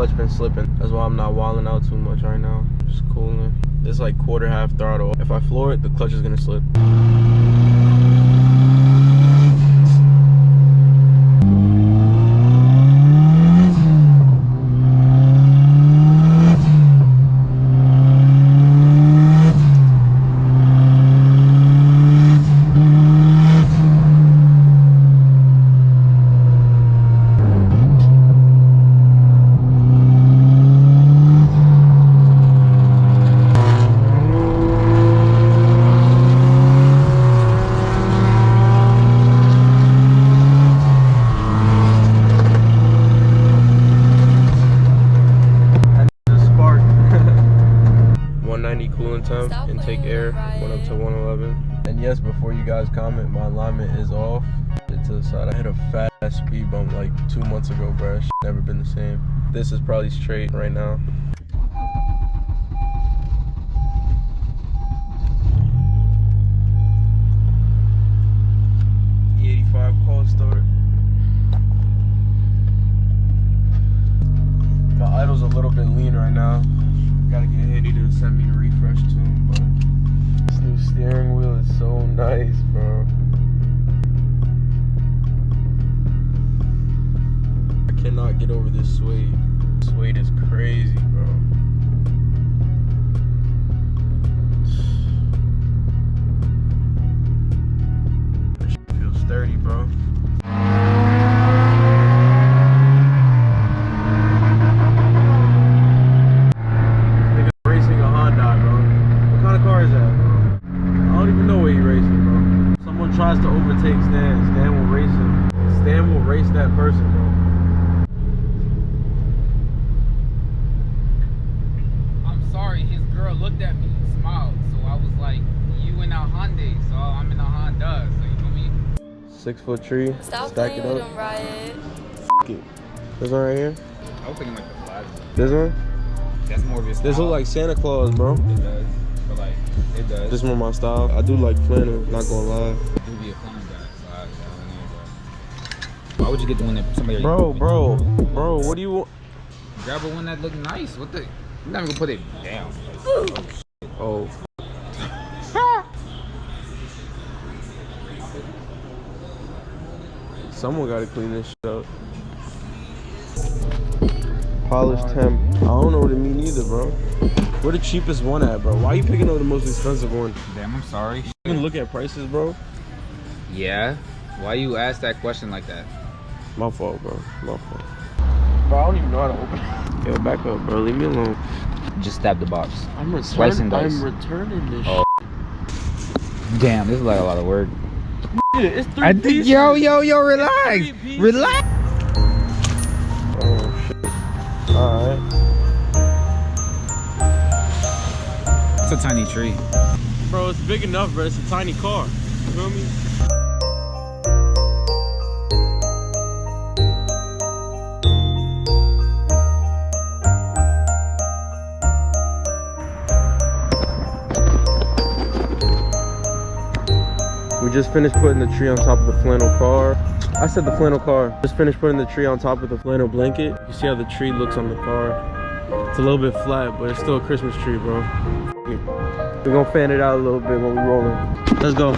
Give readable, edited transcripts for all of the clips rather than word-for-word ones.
clutch been slipping. That's why I'm not wilding out too much right now. Just cooling. It's like quarter half throttle. If I floor it, the clutch is gonna slip. Cooling temp, intake air went up to 111. And yes, before you guys comment, my alignment is off. To the side. I hit a fast speed bump like 2 months ago, bro. It's never been the same. This is probably straight right now. E85 cold start. My idle's a little bit lean right now. Gotta get Hitty to send me a refresh tune, but this new steering wheel is so nice, bro. I cannot get over this suede. Suede is crazy, bro. This shit feels sturdy, bro. Tries to overtake Stan. Stan will race him. Stan will race that person, bro. I'm sorry, his girl looked at me and smiled, so I was like, you in a Hyundai, so I'm in a Honda, so you know me? 6 foot tree. Stop stack it up. Riot. F it. This one right here. I was thinking like the flag. This one. That's more of your style. This look like Santa Claus, bro. It does, but like, it does. This is more my style. I do like flannel, not gonna lie. It would be a fun guy, so I don't know, bro. Why would you get the one that somebody... Bro, what do you want? Grab a one that look nice. What the... You're not even gonna put it down. Oh. Someone gotta clean this shit up. Polished temp. I don't know what it mean either, bro. Where the cheapest one at, bro? Why you picking up the most expensive one? Damn, I'm sorry. You can look at prices, bro. Yeah? Why you ask that question like that? My fault, bro. My fault. Bro, I don't even know how to open it. Yo, back up, bro. Leave me alone. Just stab the box. I'm returning this shit. Damn, this is like a lot of work. Yeah, it's 3 pieces. Yo, relax. Relax. Oh, shit. Alright. It's a tiny tree. Bro, it's big enough, bro. It's a tiny car. You feel me? We just finished putting the tree on top of the flannel car. I said the flannel car. Just finished putting the tree on top of the flannel blanket. You see how the tree looks on the car? It's a little bit flat, but it's still a Christmas tree, bro. We're gonna fan it out a little bit when we roll it. Let's go.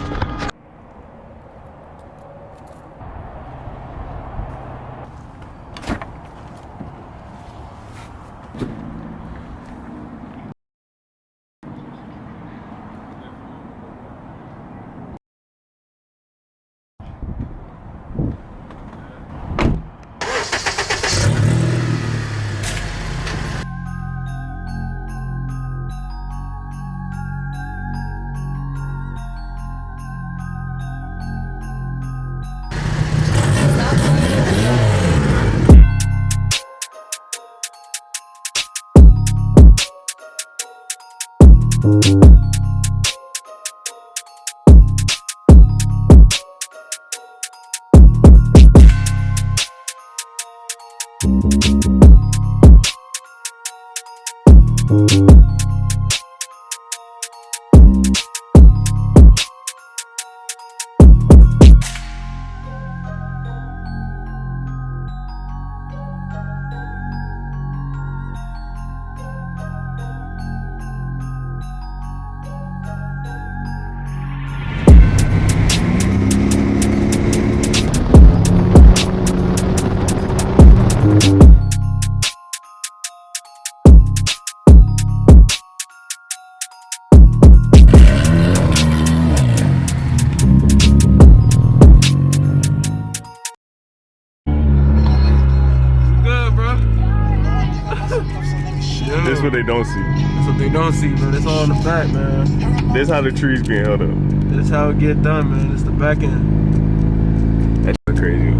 This what they don't see. That's what they don't see, bro. It's all in the back, man. This how the tree's being held up. That's how it get done, man. It's the back end. That's crazy.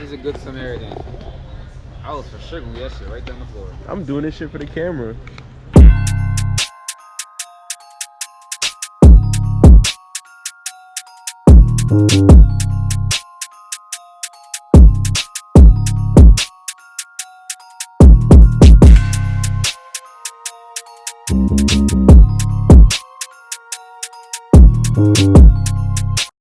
He's a good Samaritan. I was for sure gonna get that shit right down the floor. I'm doing this shit for the camera.